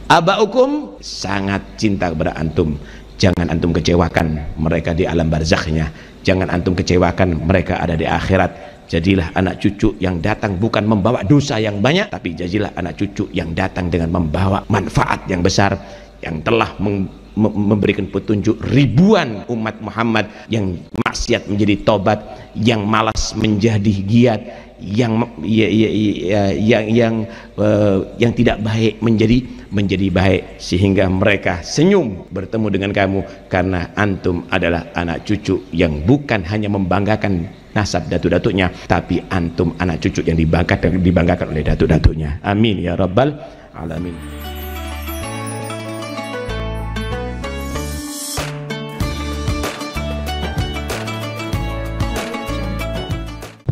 Abaukum sangat cinta kepada antum. Jangan antum kecewakan mereka di alam barzakhnya, jangan antum kecewakan mereka ada di akhirat. Jadilah anak cucu yang datang bukan membawa dosa yang banyak, tapi jadilah anak cucu yang datang dengan membawa manfaat yang besar, yang telah memberikan petunjuk ribuan umat Muhammad, yang maksiat menjadi tobat, yang malas menjadi giat, yang tidak baik menjadi baik, sehingga mereka senyum bertemu dengan kamu karena antum adalah anak cucu yang bukan hanya membanggakan nasab datuk-datuknya, tapi antum anak cucu yang dibanggakan oleh datuk-datuknya. Amin ya rabbal alamin.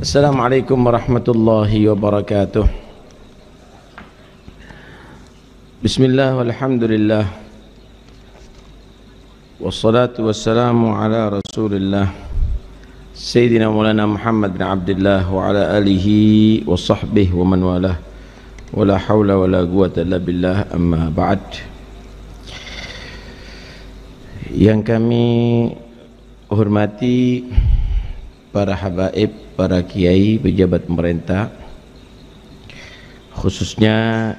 Assalamualaikum warahmatullahi wabarakatuh. Bismillah walhamdulillah, wassalatu wassalamu ala rasulillah Sayyidina Maulana Muhammad bin Abdullah wa ala alihi wa sahbihi wa man walah, wa la hawla wa la quwwata illa billah, amma ba'd. Yang kami hormati para habaib, para kiai, pejabat pemerintah, khususnya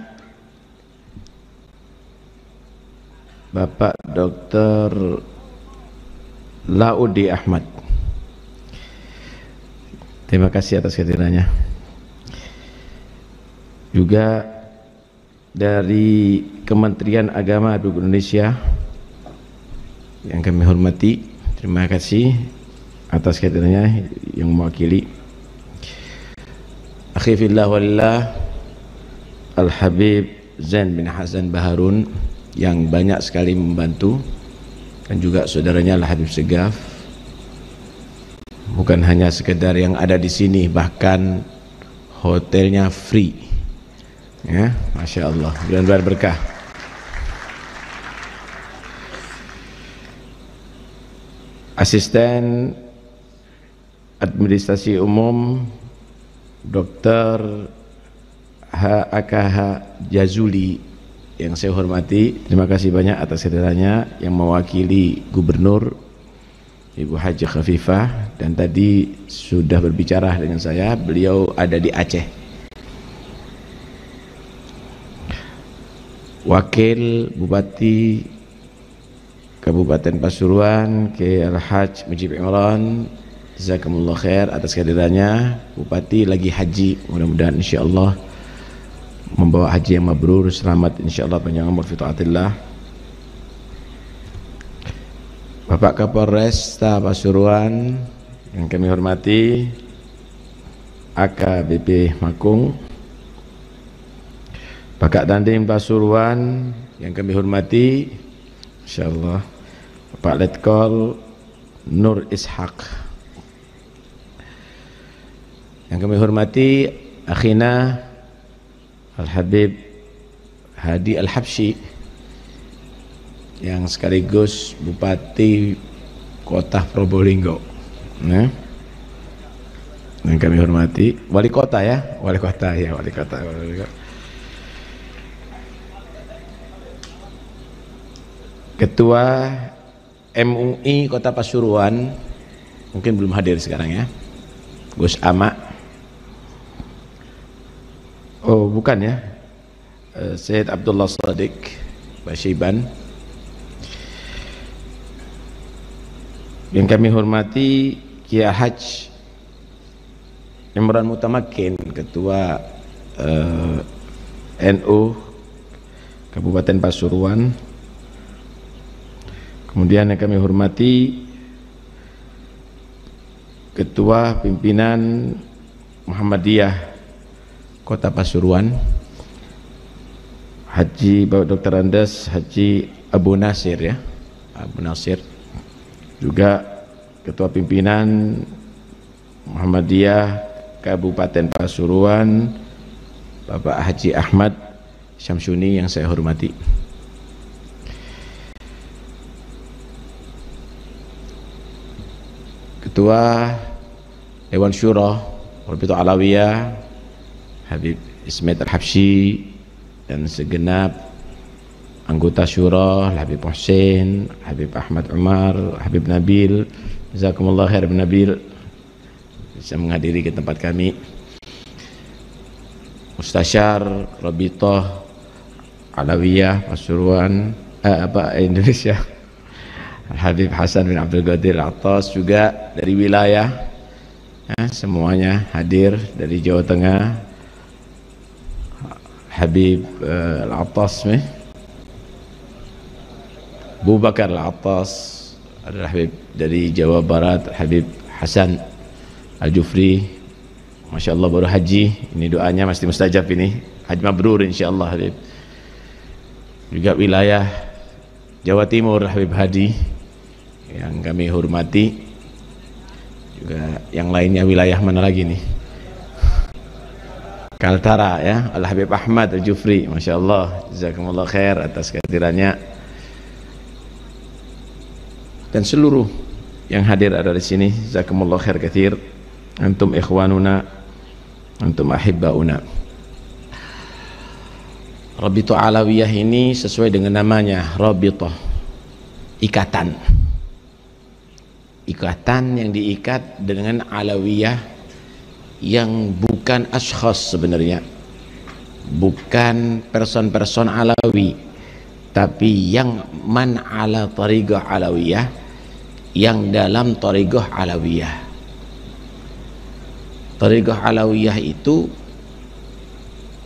Bapak Dr. Laudi Ahmad, terima kasih atas kehadirannya. Juga dari Kementerian Agama Republik Indonesia yang kami hormati, terima kasih atas kehadirannya yang mewakili. Akhi fillah walillah Al-Habib Zain bin Hasan Baharun yang banyak sekali membantu, dan juga saudaranya Al-Habib Segaf, bukan hanya sekedar yang ada di sini, bahkan hotelnya free ya, Masya Allah, mudah-mudahan berkah. Asisten Administrasi Umum Dr. AKH Jazuli yang saya hormati, terima kasih banyak atas kehadirannya, yang mewakili Gubernur Ibu Haji Khafifah, dan tadi sudah berbicara dengan saya, beliau ada di Aceh. Wakil Bupati Kabupaten Pasuruan Kiai Al-Haj Mujib Imran, jazakumullah khair atas kehadirannya. Bupati lagi haji, mudah-mudahan insyaallah membawa haji yang mabrur, selamat insyaallah, panjang umur fi taatillah. Bapak Kapolresta Pasuruan yang kami hormati, AKBP Makung, Bapak Dandim Pasuruan yang kami hormati, insyaallah, Bapak Letkol Nur Ishaq yang kami hormati, akhina Al-Habib Hadi Al-Habsyi yang sekaligus Bupati Kota Probolinggo, nah, yang kami hormati, Wali Kota ya, Wali Kota ya, Wali Kota. Ketua MUI Kota Pasuruan mungkin belum hadir sekarang ya, Gus Ama. Oh bukan ya, Syed Abdullah Shadiq Basyiban. Yang kami hormati Kiai Haj Imran Mutamakin, Ketua NU Kabupaten Pasuruan. Kemudian yang kami hormati Ketua Pimpinan Muhammadiyah Kota Pasuruan, Haji Bapak Dr. Andes Haji Abu Nasir ya, Abu Nasir. Juga Ketua Pimpinan Muhammadiyah Kabupaten Pasuruan, Bapak Haji Ahmad Syamsuni yang saya hormati. Ketua Dewan Syura Rabitatul Alawiyah Habib Ismail Al-Habsyi dan segenap anggota syura, Habib Hussein, Habib Ahmad Umar, Habib Nabil, jazakumullah khair Habib Nabil bisa menghadiri ke tempat kami. Mustasyar Rabithah Alawiyah Pasuruan Indonesia, Habib Hasan bin Abdul Qadir Atas juga dari wilayah semuanya hadir dari Jawa Tengah. Habib Al-Atas Abu Bakar Al-Atas adalah Habib dari Jawa Barat. Habib Hasan Al-Jufri, Masya Allah baru haji, ini doanya mesti mustajab ini, haji mabrur insyaallah. Habib juga wilayah Jawa Timur, Habib Hadi yang kami hormati, juga yang lainnya wilayah mana lagi nih, Kaltara ya, Al-Habib Ahmad Al-Jufri, Masya Allah, jazakumullah khair atas kehadirannya, dan seluruh yang hadir ada di sini, jazakumullah khair katsir, antum ikhwanuna, antum ahibbauna. Rabithah Alawiyah ini sesuai dengan namanya, Rabithah, ikatan, ikatan yang diikat dengan Alawiyah yang bukan ashkhas sebenarnya, bukan person-person Alawi, tapi yang man ala tariqah Alawiyah, yang dalam tariqah Alawiyah. Tariqah Alawiyah itu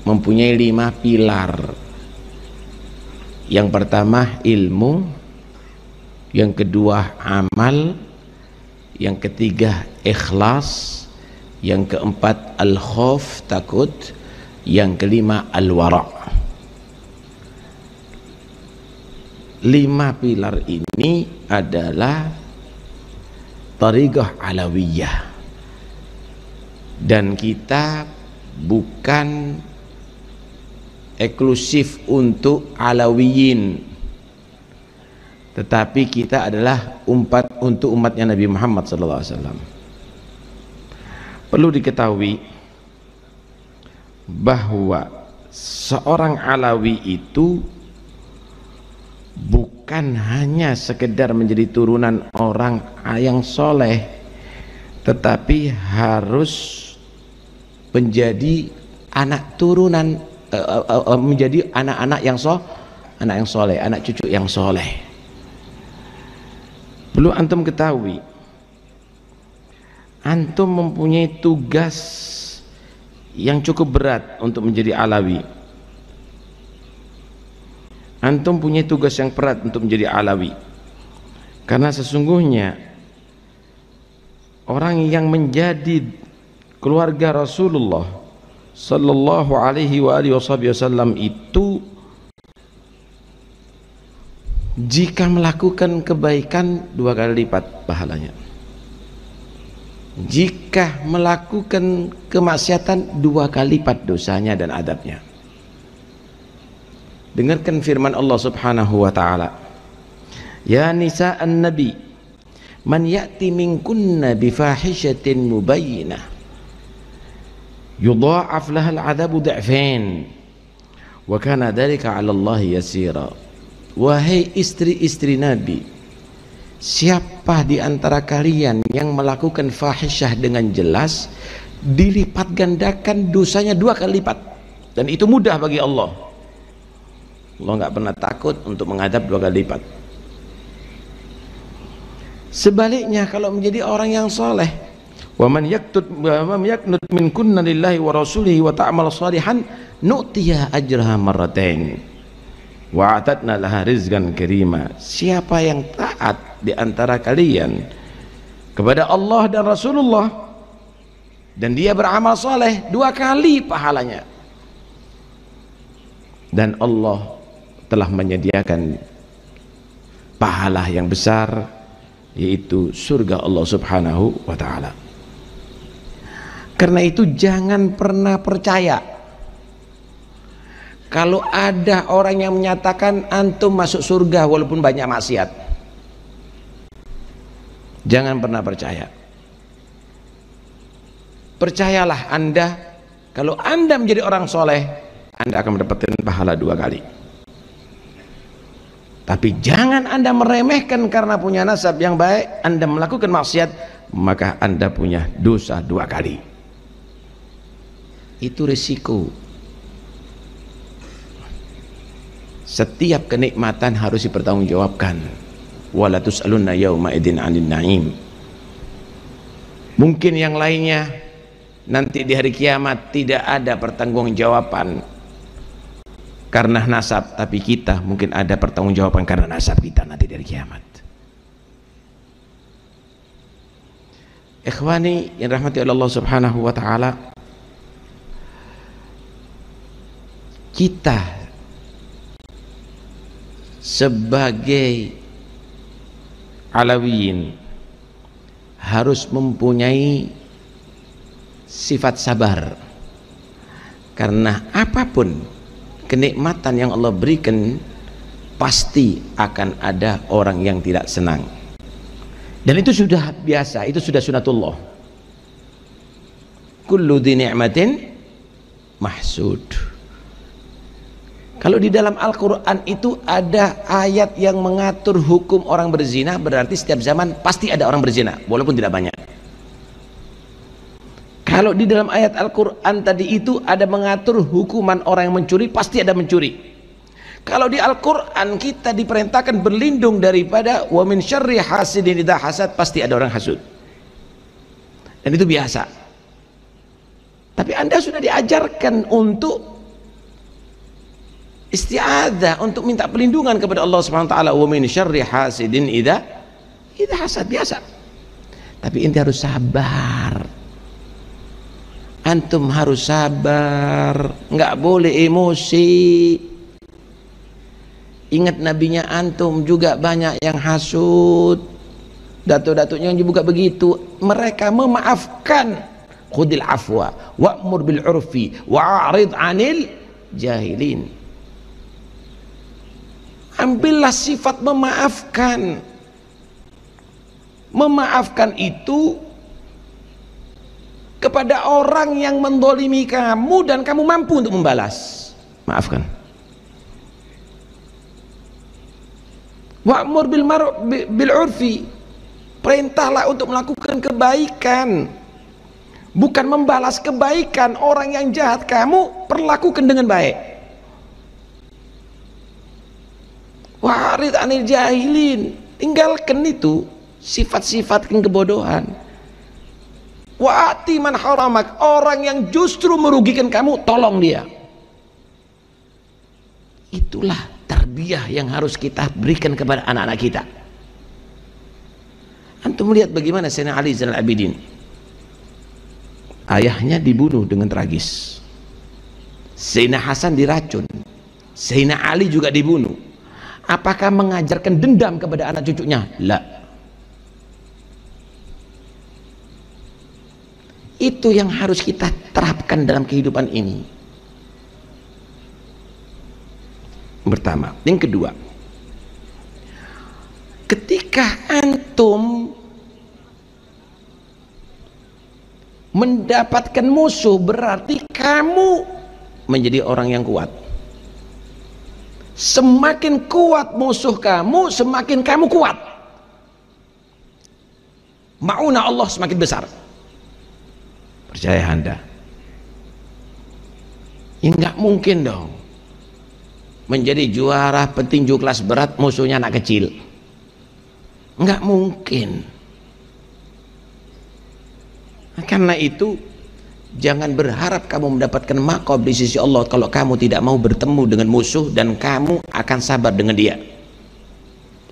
mempunyai 5 pilar. Yang pertama ilmu, yang kedua amal, yang ketiga ikhlas, yang keempat al-khauf, takut, yang kelima al-wara'. 5 pilar ini adalah tariqah Alawiyah, dan kita bukan eksklusif untuk Alawiyin, tetapi kita adalah untuk umatnya Nabi Muhammad SAW. Perlu diketahui bahwa seorang Alawi itu bukan hanya sekedar menjadi turunan orang yang soleh, tetapi harus menjadi anak turunan, menjadi anak-anak yang soleh, anak cucu yang soleh. Perlu antum ketahui, antum mempunyai tugas yang cukup berat untuk menjadi Alawi. Antum punya tugas yang berat untuk menjadi Alawi, karena sesungguhnya orang yang menjadi keluarga Rasulullah sallallahu alaihi wasallam itu, jika melakukan kebaikan 2 kali lipat pahalanya, jika melakukan kemaksiatan 2 kali lipat dosanya dan adabnya. Dengarkan firman Allah Subhanahu wa taala, ya nisa'an nabi man ya'ti minkunna bifahishatin mubayyinah yudha'af laha al'adabu dha'fain wa kana dhalika 'ala Allah yasira. Wahai istri-istri Nabi, siapa di antara kalian yang melakukan fahisyah dengan jelas, dilipat gandakan dosanya 2 kali lipat, dan itu mudah bagi Allah. Allah nggak pernah takut untuk menghadap 2 kali lipat. Sebaliknya kalau menjadi orang yang soleh, wa man yaqnut minkunna lillahi wa rasulihi wa ta'mal salihan nu'tiha ajraha marratain wa a'tadna laha rizqan karima. Siapa yang taat di antara kalian kepada Allah dan Rasulullah, dan dia beramal soleh, 2 kali pahalanya, dan Allah telah menyediakan pahala yang besar, yaitu surga Allah Subhanahu wa ta'ala. Karena itu jangan pernah percaya kalau ada orang yang menyatakan antum masuk surga walaupun banyak maksiat. Jangan pernah percaya. Percayalah Anda, kalau Anda menjadi orang soleh, Anda akan mendapatkan pahala 2 kali. Tapi jangan Anda meremehkan karena punya nasab yang baik, Anda melakukan maksiat, maka Anda punya dosa 2 kali. Itu risiko. Setiap kenikmatan harus dipertanggungjawabkan. Wala tus'alunna yauma idzin 'anil na'im. Mungkin yang lainnya nanti di hari kiamat tidak ada pertanggungjawaban karena nasab, tapi kita mungkin ada pertanggungjawaban karena nasab kita nanti dari kiamat. Ikhwani yang rahmati Allah Subhanahu wa taala, kita sebagai Alawiyin harus mempunyai sifat sabar, karena apapun kenikmatan yang Allah berikan pasti akan ada orang yang tidak senang, dan itu sudah biasa, itu sudah sunatullah. Kullu dhi ni'matin mahsud. Kalau di dalam Al-Quran itu ada ayat yang mengatur hukum orang berzina, berarti setiap zaman pasti ada orang berzina walaupun tidak banyak. Kalau di dalam ayat Al-Quran tadi itu ada mengatur hukuman orang yang mencuri, pasti ada mencuri. Kalau di Al-Quran kita diperintahkan berlindung daripada wa min syarri hasidin idza hasad, pasti ada orang hasud. Dan itu biasa. Tapi Anda sudah diajarkan untuk isti'adzah, untuk minta perlindungan kepada Allah Subhanahu wa taala, wa min syarri hasidin idza hasad, biasa. Tapi ente harus sabar. Antum harus sabar, nggak boleh emosi. Ingat nabinya antum juga banyak yang hasud, datuk-datuknya yang juga begitu. Mereka memaafkan. Khudil afwa wa'mur bil urfi wa'arid 'anil jahilin. Ambillah sifat memaafkan. Memaafkan itu kepada orang yang mendolimi kamu dan kamu mampu untuk membalas. Maafkan. Wa'mur bil urfi, perintahlah untuk melakukan kebaikan, bukan membalas kebaikan. Orang yang jahat kamu perlakukan dengan baik. Wa'rid 'anil jahilin, tinggalkan itu sifat-sifat kebodohan. Wa'ati man haramak, orang yang justru merugikan kamu, tolong dia. Itulah tarbiyah yang harus kita berikan kepada anak-anak kita. Antum melihat bagaimana Sayyidina Ali Zainal Abidin, ayahnya dibunuh dengan tragis, Sayyidina Hasan diracun, Sayyidina Ali juga dibunuh. Apakah mengajarkan dendam kepada anak cucunya? La. Itu yang harus kita terapkan dalam kehidupan ini. Pertama. Yang kedua, ketika antum mendapatkan musuh, berarti kamu menjadi orang yang kuat. Semakin kuat musuh kamu, semakin kamu kuat. Ma'unah Allah semakin besar. Percaya Anda? Ya nggak mungkin dong menjadi juara petinju kelas berat musuhnya anak kecil. Nggak mungkin. Karena itu jangan berharap kamu mendapatkan maqam di sisi Allah kalau kamu tidak mau bertemu dengan musuh dan kamu akan sabar dengan dia.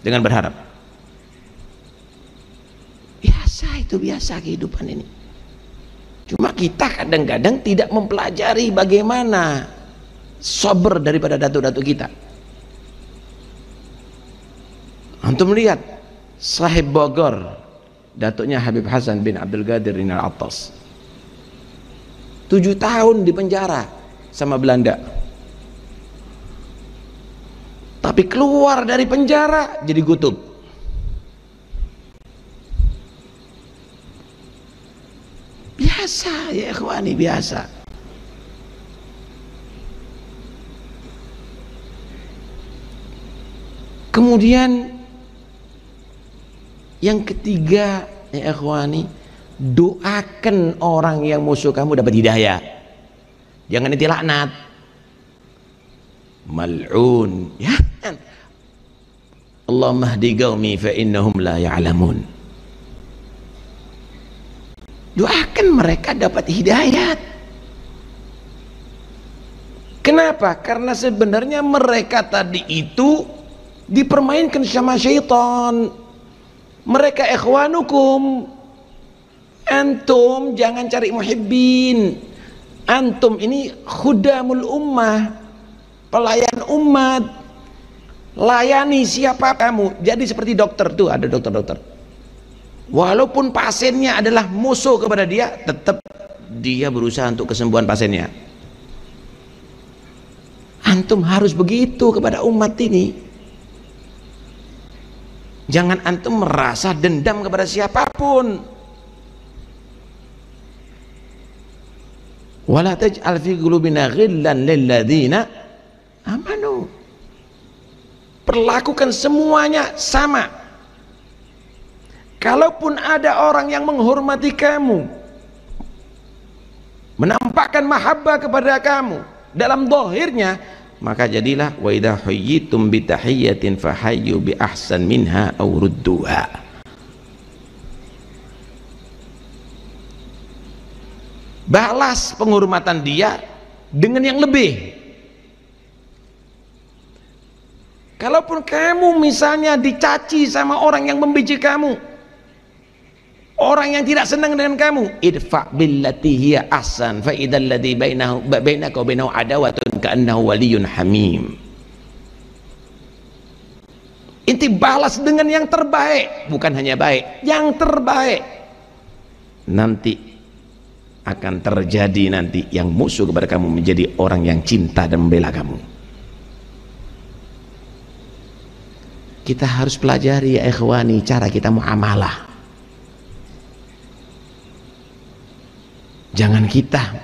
Dengan berharap. Biasa, itu biasa kehidupan ini. Cuma kita kadang-kadang tidak mempelajari bagaimana sabar daripada datuk-datuk kita. Antum lihat Sahib Bogor, datuknya Habib Hasan bin Abdul Qadir Al-Attas, 7 tahun di penjara sama Belanda, tapi keluar dari penjara jadi kutub. Biasa ya ikhwani, biasa. Kemudian yang ketiga, ya ikhwani, doakan orang yang musuh kamu dapat hidayah. Jangan nanti laknat, mal'un, ya. Allahumma hdi qaumi fa innahum la ya'lamun. Doakan mereka dapat hidayat. Kenapa? Karena sebenarnya mereka tadi itu dipermainkan sama syaitan. Mereka ikhwanukum. Antum jangan cari muhibbin. Antum ini khudamul ummah, pelayan umat. Layani siapa kamu. Jadi seperti dokter tuh, ada dokter-dokter. Walaupun pasiennya adalah musuh kepada dia, tetap dia berusaha untuk kesembuhan pasiennya. Antum harus begitu kepada umat ini. Jangan antum merasa dendam kepada siapapun. Wala taj'al fi qulubina ghillan lil ladzina amanu. Perlakukan semuanya sama. Kalaupun ada orang yang menghormati kamu, menampakkan mahabbah kepada kamu dalam zahirnya, maka jadilah wa idza huyyitum bi tahiyyatin fahayyu bi ahsan minha aw rudduha. Balas penghormatan dia dengan yang lebih. Kalaupun kamu misalnya dicaci sama orang yang membenci kamu, orang yang tidak senang dengan kamu, idfa billati hiya ahsan fa idzal ladzi bainaka wa bainahu adawatun ka'annahu waliyyun hamim. Inti balas dengan yang terbaik, bukan hanya baik, yang terbaik. Nanti akan terjadi nanti yang musuh kepada kamu menjadi orang yang cinta dan membela kamu. Kita harus pelajari ya ikhwani cara kita muamalah. Jangan kita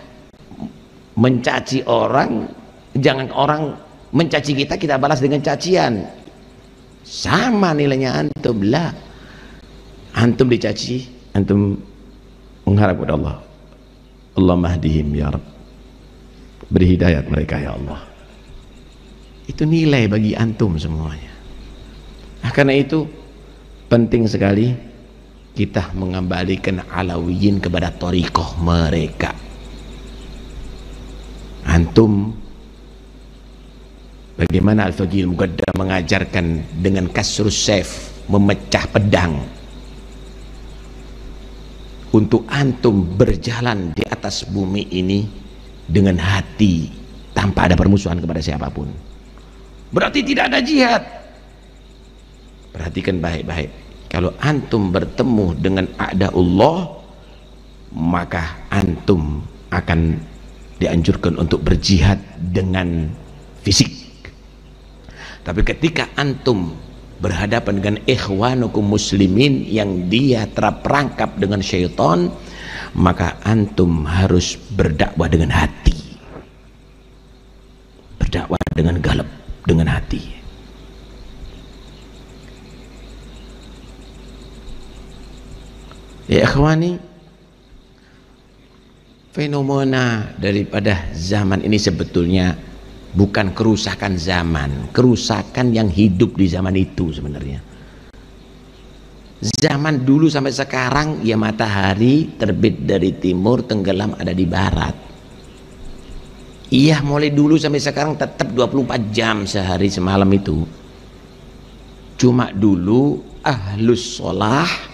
mencaci orang, jangan orang mencaci kita, kita balas dengan cacian. Sama nilainya antum lah. Antum dicaci, antum mengharap kepada Allah. Allahumma hdihim ya Rabb. Beri hidayat mereka ya Allah. Itu nilai bagi antum semuanya. Nah, karena itu penting sekali kita mengembalikan Alawiyin kepada thariqah mereka. Antum bagaimana Al-Faqih Al-Muqaddam mengajarkan dengan kasrus saif, memecah pedang, untuk antum berjalan di atas bumi ini dengan hati tanpa ada permusuhan kepada siapapun. Berarti tidak ada jihad. Perhatikan baik-baik. Kalau antum bertemu dengan a'daullah, maka antum akan dianjurkan untuk berjihad dengan fisik. Tapi ketika antum berhadapan dengan ikhwanukum muslimin yang dia terperangkap dengan syaitan, maka antum harus berdakwah dengan hati, berdakwah dengan galab, dengan hati. Ya ikhwani, fenomena daripada zaman ini sebetulnya bukan kerusakan zaman, kerusakan yang hidup di zaman itu sebenarnya. Zaman dulu sampai sekarang ya matahari terbit dari timur, tenggelam ada di barat. Iya, mulai dulu sampai sekarang tetap 24 jam sehari semalam itu. Cuma dulu ahlus sholah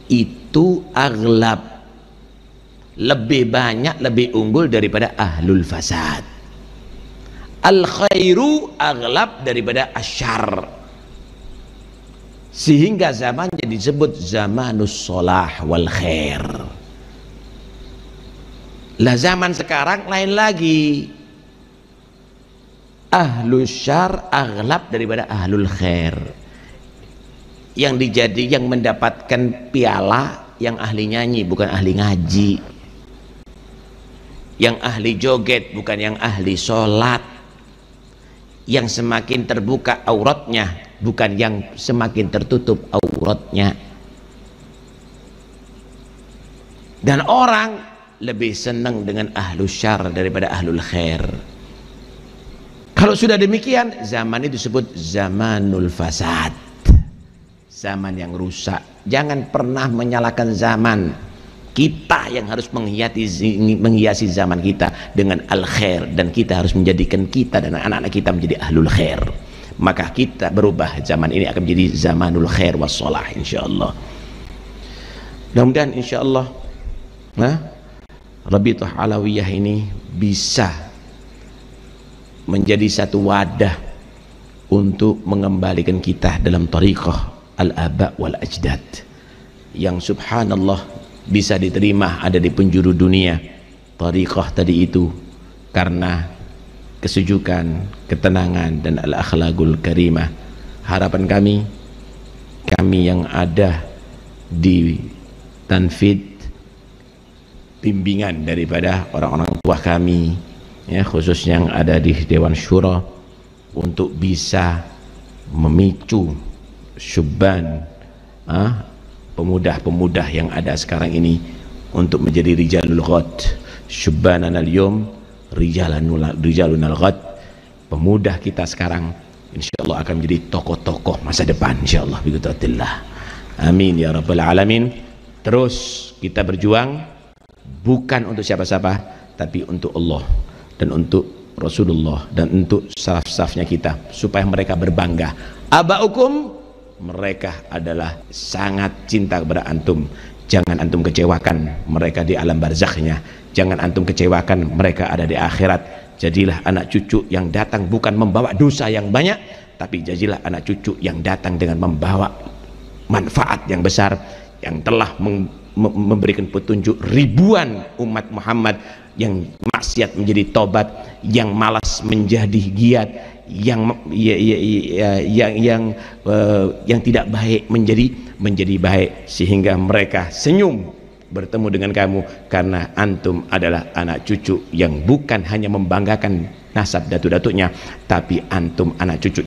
itu aghlab, lebih banyak, lebih unggul daripada ahlul fasad. Al khairu aghlab daripada asyar, sehingga zamannya disebut zamanus sholah wal khair. Lah zaman sekarang lain lagi, ahlus syar aghlab daripada ahlul khair. Yang mendapatkan piala yang ahli nyanyi bukan ahli ngaji, yang ahli joget bukan yang ahli sholat, yang semakin terbuka auratnya bukan yang semakin tertutup auratnya. Dan orang lebih senang dengan ahlus syar daripada ahlul khair. Kalau sudah demikian, zaman itu disebut zamanul fasad, zaman yang rusak. Jangan pernah menyalahkan zaman. Kita yang harus menghiasi zaman kita dengan al-khair, dan kita harus menjadikan kita dan anak-anak kita menjadi ahlul khair. Maka kita berubah, zaman ini akan menjadi zamanul khair wassalah insyaallah. Mudah-mudahan insyaallah Rabithah Alawiyah ini bisa menjadi satu wadah untuk mengembalikan kita dalam tariqah al-aba wal ajdad yang subhanallah bisa diterima ada di penjuru dunia. Tariqah tadi itu karena kesujukan, ketenangan, dan al-akhlaqul karimah. Harapan kami yang ada di tanfid, bimbingan daripada orang-orang tua kami, ya, khususnya yang ada di Dewan Syura, untuk bisa memicu syubban, pemuda-pemuda yang ada sekarang ini untuk menjadi rijalul ghad. Syubbanan al-yawm rijalun al-ghad. Pemuda kita sekarang insyaallah akan menjadi tokoh-tokoh masa depan insyaallah biqudratillah. Amin ya rabbal alamin. Terus kita berjuang bukan untuk siapa-siapa, tapi untuk Allah dan untuk Rasulullah dan untuk saf-safnya kita, supaya mereka berbangga. Abaukum, mereka adalah sangat cinta kepada antum. Jangan antum kecewakan mereka di alam barzakhnya. Jangan antum kecewakan mereka ada di akhirat. Jadilah anak cucu yang datang bukan membawa dosa yang banyak, tapi jadilah anak cucu yang datang dengan membawa manfaat yang besar, yang telah memberikan petunjuk ribuan umat Muhammad yang maksiat menjadi tobat, yang malas menjadi giat, yang tidak baik menjadi baik, sehingga mereka senyum bertemu dengan kamu karena antum adalah anak cucu yang bukan hanya membanggakan nasab datu-datunya, tapi antum anak cucu